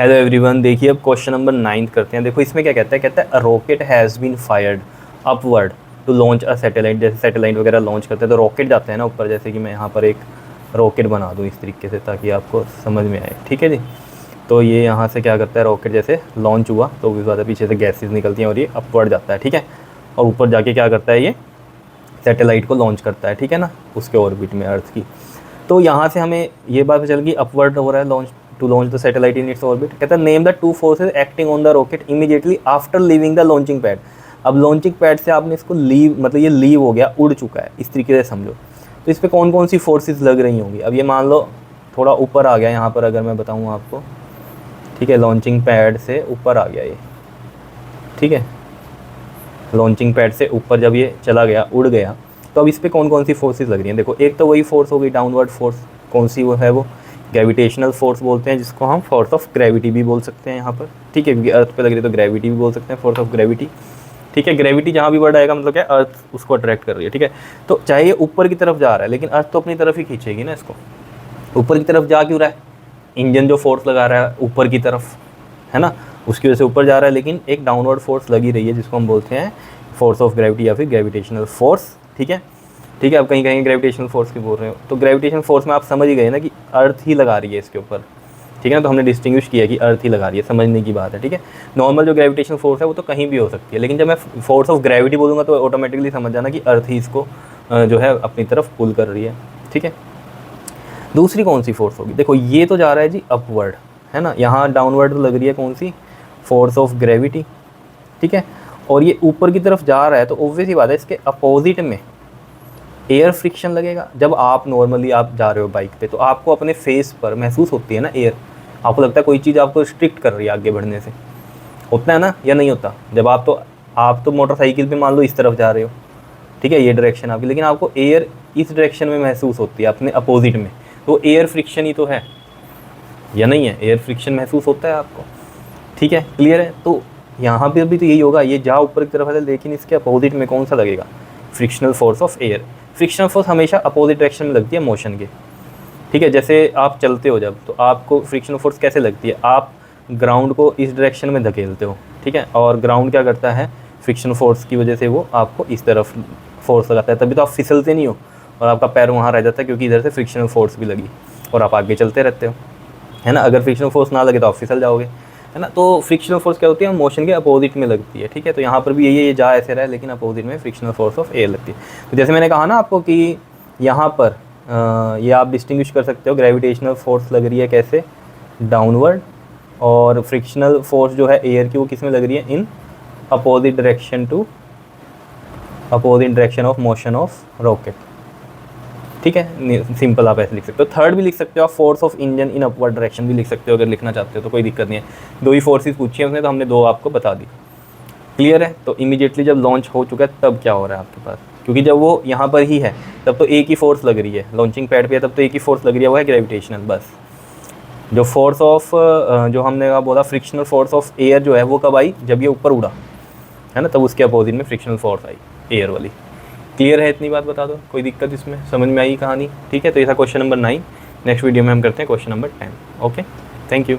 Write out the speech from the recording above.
Hello everyone, देखिए अब question number 9 करते हैं। देखो इसमें क्या कहता है a rocket has been fired upward to launch a satellite. जैसे सैटेलाइट वगैरह लॉन्च करते हैं तो रॉकेट जाते हैं ना ऊपर, जैसे कि मैं यहाँ पर एक रॉकेट बना दूँ इस तरीके से ताकि आपको समझ में आए, ठीक है जी। तो ये यहाँ से क्या करता है, रॉकेट जैसे लॉन्च हुआ तो उस बाद पीछे से गैसेज निकलती हैं और ये अपवर्ड जाता है, ठीक है। और ऊपर जाके क्या करता है, ये सैटेलाइट को लॉन्च करता है, ठीक है ना, उसके ऑर्बिट में अर्थ की। तो यहाँ से हमें ये बात चल गई अपवर्ड हो रहा है launch to launch the satellite in its orbit. कहता है name the two forces acting on the rocket immediately after leaving the launching pad. अब लॉन्चिंग पैड से आपने इसको लीव, मतलब ये लीव हो गया, उड़ चुका है, इस तरीके से समझो। तो इस पर कौन कौन सी फोर्सेज लग रही होंगी। अब ये मान लो थोड़ा ऊपर आ गया यहाँ पर, अगर मैं बताऊँ आपको, ठीक है, लॉन्चिंग पैड से ऊपर आ गया ये, ठीक है, लॉन्चिंग पैड से ऊपर जब ये चला गया, उड़ गया, तो अब इस पर कौन कौन सी फोर्सेस लग रही हैं। देखो एक तो वही फोर्स हो गई डाउनवर्ड फोर्स, कौन सी वो है, वो ग्रेविटेशनल फोर्स बोलते हैं, जिसको हम फोर्स ऑफ ग्रेविटी भी बोल सकते हैं यहाँ पर, ठीक है, क्योंकि अर्थ पे लग रही है तो ग्रेविटी भी बोल सकते हैं, फोर्स ऑफ ग्रेविटी, ठीक है। ग्रेविटी जहाँ भी वर्ड आएगा मतलब क्या, अर्थ उसको अट्रैक्ट कर रही है, ठीक है। तो चाहे ये ऊपर की तरफ जा रहा है लेकिन अर्थ तो अपनी तरफ ही खींचेगी ना इसको। ऊपर की तरफ जा क्यों रहा है, इंजन जो फोर्स लगा रहा है ऊपर की तरफ, है ना, उसकी वजह से ऊपर जा रहा है, लेकिन एक डाउनवर्ड फोर्स लगी रही है जिसको हम बोलते हैं फोर्स ऑफ ग्रेविटी या फिर ग्रेविटेशनल फोर्स, ठीक है। ठीक है, अब कहीं कहीं ग्रेविटेशनल फोर्स की बोल रहे हो तो ग्रेविटेशनल फोर्स में आप समझ ही गए ना कि अर्थ ही लगा रही है इसके ऊपर, ठीक है ना। तो हमने डिस्टिंग्विश किया कि अर्थ ही लगा रही है, समझने की बात है, ठीक है। नॉर्मल जो ग्रेविटेशनल फोर्स है वो तो कहीं भी हो सकती है, लेकिन जब मैं फोर्स ऑफ ग्रेविटी बोलूँगा तो ऑटोमेटिकली समझ जाना कि अर्थ ही इसको जो है अपनी तरफ पुल कर रही है, ठीक है। दूसरी कौन सी फोर्स होगी, देखो ये तो जा रहा है जी अपवर्ड, है ना, यहाँ डाउनवर्ड लग रही है कौन सी, फोर्स ऑफ ग्रेविटी, ठीक है। और ये ऊपर की तरफ जा रहा है तो ऑब्वियस ही बात है इसके अपोजिट में एयर फ्रिक्शन लगेगा। जब आप नॉर्मली आप जा रहे हो बाइक पे तो आपको अपने फेस पर महसूस होती है ना एयर, आपको लगता है कोई चीज़ आपको रिस्ट्रिक्ट कर रही है आगे बढ़ने से, होता है ना या नहीं होता। जब आप तो मोटरसाइकिल पे मान लो इस तरफ जा रहे हो, ठीक है, ये डायरेक्शन आपकी, लेकिन आपको एयर इस डायरेक्शन में महसूस होती है अपने अपोजिट में, तो एयर फ्रिक्शन ही तो है या नहीं है, एयर फ्रिक्शन महसूस होता है आपको, ठीक है, क्लियर है। तो यहाँ पर भी तो यही होगा, ये जा ऊपर की तरफ है लेकिन इसके अपोजिट में कौन सा लगेगा, frictional force of air. Frictional force हमेशा अपोजिट डायरेक्शन में लगती है मोशन के, ठीक है। जैसे आप चलते हो जब, तो आपको फ्रिक्शनल फोर्स कैसे लगती है, आप ग्राउंड को इस डायरेक्शन में धकेलते हो, ठीक है, और ग्राउंड क्या करता है, फ्रिक्शनल फोर्स की वजह से वो आपको इस तरफ फोर्स लगाता है, तभी तो आप फिसलते नहीं हो और आपका पैर वहाँ रह जाता है, क्योंकि इधर से फ्रिक्शनल फोर्स भी लगी और आप आगे चलते रहते हो, है ना। अगर फ्रिक्शनल फोर्स ना लगे तो आप फिसल जाओगे, है ना। तो फ्रिक्शनल फोर्स क्या होती है, मोशन के अपोजिट में लगती है, ठीक है। तो यहाँ पर भी यही ये जा ऐसे रहा है लेकिन अपोजिट में फ्रिक्शनल फोर्स ऑफ एयर लगती है। तो जैसे मैंने कहा ना आपको कि यहाँ पर ये आप डिस्टिंग्विश कर सकते हो, ग्रेविटेशनल फोर्स लग रही है कैसे, डाउनवर्ड, और फ्रिक्शनल फोर्स जो है एयर की वो किस में लग रही है, in opposite direction to opposite direction of motion of rocket, ठीक है। सिंपल आप ऐसे लिख सकते हो। थर्ड भी लिख सकते हो आप, force of engine in upward direction भी लिख सकते हो अगर लिखना चाहते हो तो कोई दिक्कत नहीं है। दो ही फोर्सेस पूछी है उसने तो हमने दो आपको बता दी, क्लियर है। तो इमीडिएटली जब लॉन्च हो चुका है तब क्या हो रहा है आपके पास, क्योंकि जब वो यहाँ पर ही है तब तो एक ही फोर्स लग रही है, लॉन्चिंग पैड पे है तब तो एक ही फोर्स लग रही है, वो है ग्रेविटेशनल। बस जो फोर्स ऑफ जो हमने बोला फ्रिक्शनल फोर्स ऑफ एयर जो है वो कब आई, जब ये ऊपर उड़ा, है ना, तब उसके अपोजिट में फ्रिक्शनल फोर्स आई एयर वाली। क्लियर है, इतनी बात बता दो, कोई दिक्कत इसमें, समझ में आई कहानी, ठीक है। तो ये था क्वेश्चन नंबर 9। नेक्स्ट वीडियो में हम करते हैं question number 10। Okay, thank you.